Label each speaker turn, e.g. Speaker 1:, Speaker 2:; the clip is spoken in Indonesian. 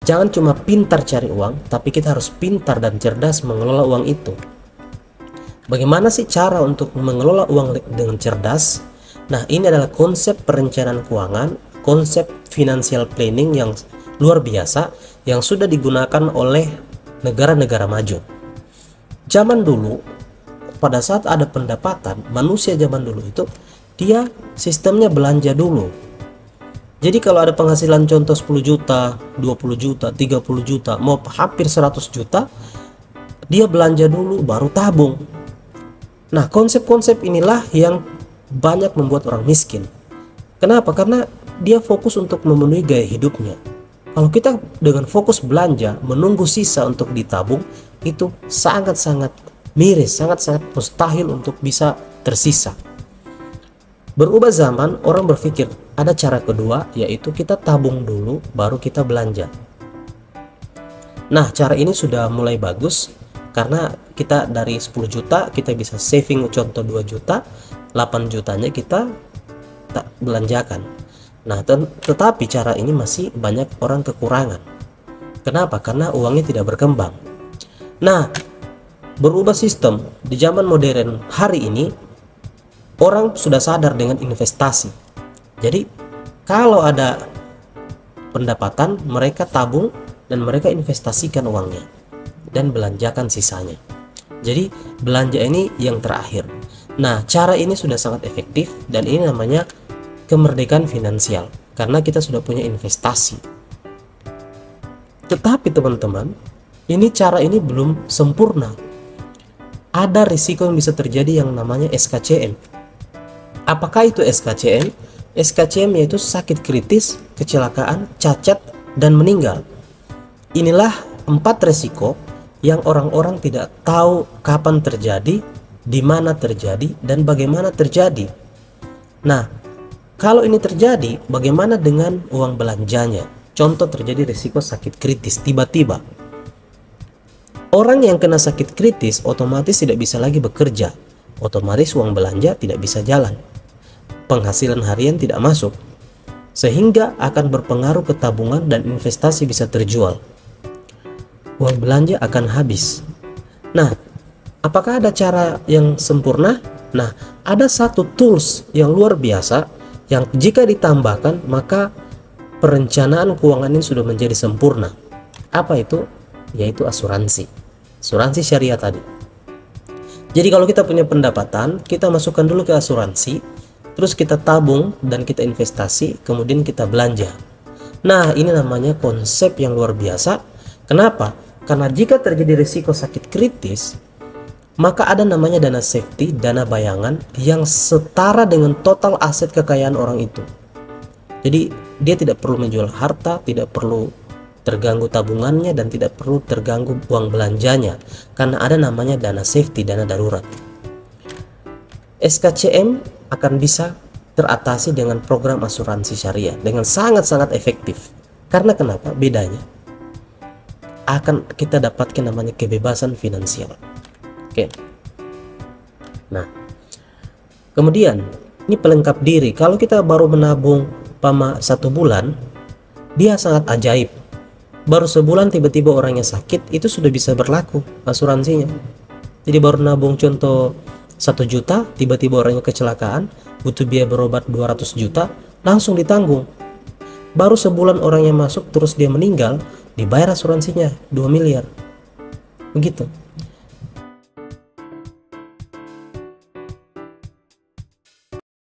Speaker 1: Jangan cuma pintar cari uang, tapi kita harus pintar dan cerdas mengelola uang itu. Bagaimana sih cara untuk mengelola uang dengan cerdas? Nah, ini adalah konsep perencanaan keuangan, konsep financial planning yang luar biasa yang sudah digunakan oleh negara-negara maju. Zaman dulu, pada saat ada pendapatan, manusia zaman dulu itu dia sistemnya belanja dulu. Jadi kalau ada penghasilan contoh 10 juta, 20 juta, 30 juta, mau hampir 100 juta, dia belanja dulu baru tabung. Nah, konsep-konsep inilah yang banyak membuat orang miskin. Kenapa? Karena dia fokus untuk memenuhi gaya hidupnya. Kalau kita dengan fokus belanja, menunggu sisa untuk ditabung, itu sangat-sangat miris, sangat-sangat mustahil untuk bisa tersisa. Berubah zaman, orang berpikir ada cara kedua, yaitu kita tabung dulu baru kita belanja. Nah, cara ini sudah mulai bagus karena kita dari 10 juta kita bisa saving contoh 2 juta, 8 jutanya kita tak belanjakan. Nah, tetapi cara ini masih banyak orang kekurangan. Kenapa? Karena uangnya tidak berkembang. Nah, berubah sistem di zaman modern hari ini, orang sudah sadar dengan investasi. Jadi kalau ada pendapatan, mereka tabung dan mereka investasikan uangnya dan belanjakan sisanya. Jadi belanja ini yang terakhir. Nah, cara ini sudah sangat efektif dan ini namanya kemerdekaan finansial karena kita sudah punya investasi. Tetapi teman-teman, cara ini belum sempurna. Ada risiko yang bisa terjadi yang namanya SKCM. Apakah itu SKCM? SKCM yaitu sakit kritis, kecelakaan, cacat, dan meninggal. Inilah 4 risiko yang orang-orang tidak tahu kapan terjadi, di mana terjadi, dan bagaimana terjadi. Nah, kalau ini terjadi, bagaimana dengan uang belanjanya? Contoh terjadi risiko sakit kritis tiba-tiba. Orang yang kena sakit kritis otomatis tidak bisa lagi bekerja. Otomatis uang belanja tidak bisa jalan. Penghasilan harian tidak masuk, sehingga akan berpengaruh ke tabungan dan investasi bisa terjual. Uang belanja akan habis. Nah, apakah ada cara yang sempurna? Nah, ada satu tools yang luar biasa yang jika ditambahkan maka perencanaan keuangan ini sudah menjadi sempurna. Apa itu? Yaitu asuransi. Asuransi syariah tadi. Jadi kalau kita punya pendapatan, kita masukkan dulu ke asuransi, terus kita tabung dan kita investasi, kemudian kita belanja. Nah, ini namanya konsep yang luar biasa. Kenapa? Karena jika terjadi risiko sakit kritis, maka ada namanya dana safety, dana bayangan yang setara dengan total aset kekayaan orang itu. Jadi dia tidak perlu menjual harta, tidak perlu terganggu tabungannya, dan tidak perlu terganggu uang belanjanya karena ada namanya dana safety, dana darurat. SKCM akan bisa teratasi dengan program asuransi syariah dengan sangat-sangat efektif. Karena kenapa? Bedanya akan kita dapatkan namanya kebebasan finansial. Oke. Nah, kemudian ini pelengkap diri. Kalau kita baru menabung pama 1 bulan, dia sangat ajaib. Baru sebulan tiba-tiba orangnya sakit, itu sudah bisa berlaku asuransinya. Jadi baru nabung contoh 1 juta, tiba-tiba orangnya kecelakaan, butuh biaya berobat 200 juta, langsung ditanggung. Baru sebulan orangnya masuk, terus dia meninggal, dibayar asuransinya 2 miliar. Begitu.